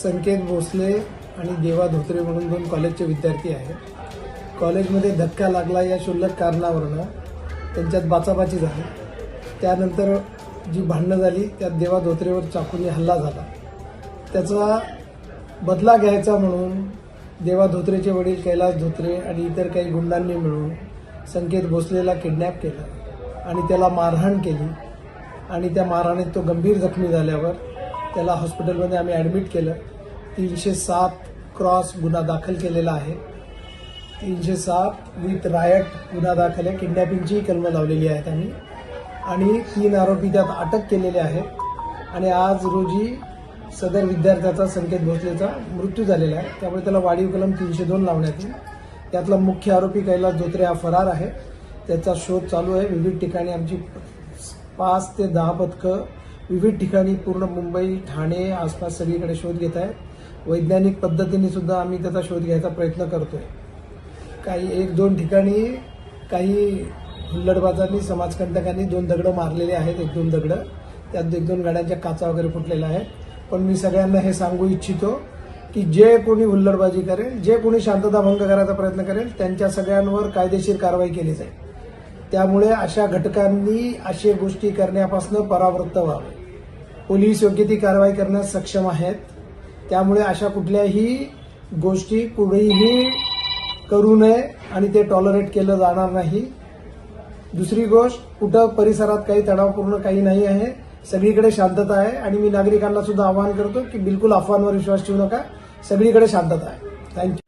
संकेत भोसले आणि देवा धोत्रे म्हणून 2 कॉलेजचे विद्यार्थी आहेत. कॉलेजमध्ये धक्का लागला या क्षुल्लक कारणावरून त्यांच्यात बाचाबाची झाली. त्यानंतर जी भांडणं झाली त्यात देवा धोत्रेवर चाकूने हल्ला झाला. त्याचा बदला घ्यायचा म्हणून देवा धोत्रेचे वडील कैलास धोत्रे आणि इतर काही गुंडांनी मिळून संकेत भोसलेला किडनॅप केलं आणि त्याला मारहाण केली आणि त्या मारहाणीत तो गंभीर जखमी झाल्यावर त्याला हॉस्पिटलमध्ये आम्ही ॲडमिट केलं. 307 गुन्हा दाखल केलेला आहे. 307 विथ रायट गुन्हा दाखल आहे. किडनॅपिंगचीही कलमं लावलेली आहेत आम्ही आणि 3 आरोपी त्यात अटक केलेले आहेत आणि आज रोजी सदर विद्यार्थ्याचा संकेत भोसलेचा मृत्यू झालेला आहे. त्यामुळे त्याला वाढीव कलम 302 लावण्यात येईल. त्यातला मुख्य आरोपी कैलास धोत्रे हा फरार आहे. त्याचा शोध चालू आहे. विविध ठिकाणी आमची 5 ते 10 पथकं विविध ठिकाणी पूर्ण मुंबई, ठाणे आसपास सगळीकडे शोध घेत आहेत. वैज्ञानिक पद्धतीने सुद्धा आम्ही त्याचा शोध घ्यायचा प्रयत्न करतोय. काही 1-2 ठिकाणी काही हुल्लडबाजांनी, समाजकंटकांनी 2 दगडं मारलेले आहेत. 1-2 दगडं, त्यात 1-2 गाड्यांच्या काचा वगैरे फुटलेल्या आहेत. पण मी सगळ्यांना हे सांगू इच्छितो की जे कोणी हुल्लडबाजी करेल, जे कोणी शांतता भंग करायचा प्रयत्न करेल, त्यांच्या सगळ्यांवर कायदेशीर कारवाई केली जाईल. त्यामुळे अशा घटकांनी अशा गोष्टी करण्यापासून परावृत्त व्हावे. पोलीस योग्य ती कारवाई करण्यास सक्षम आहेत. त्यामुळे अशा कुठल्याही गोष्टी कुणीही करू नये आणि ते टॉलरेट केलं जाणार नाही. दुसरी गोष्ट, कुठं परिसरात काही तणावपूर्ण काही नाही आहे. सगळीकडे शांतता आहे आणि मी नागरिकांना सुद्धा आवाहन करतो की बिलकुल अफवांवर विश्वास ठेवू नका. सगळीकडे शांतता आहे. थँक्यू.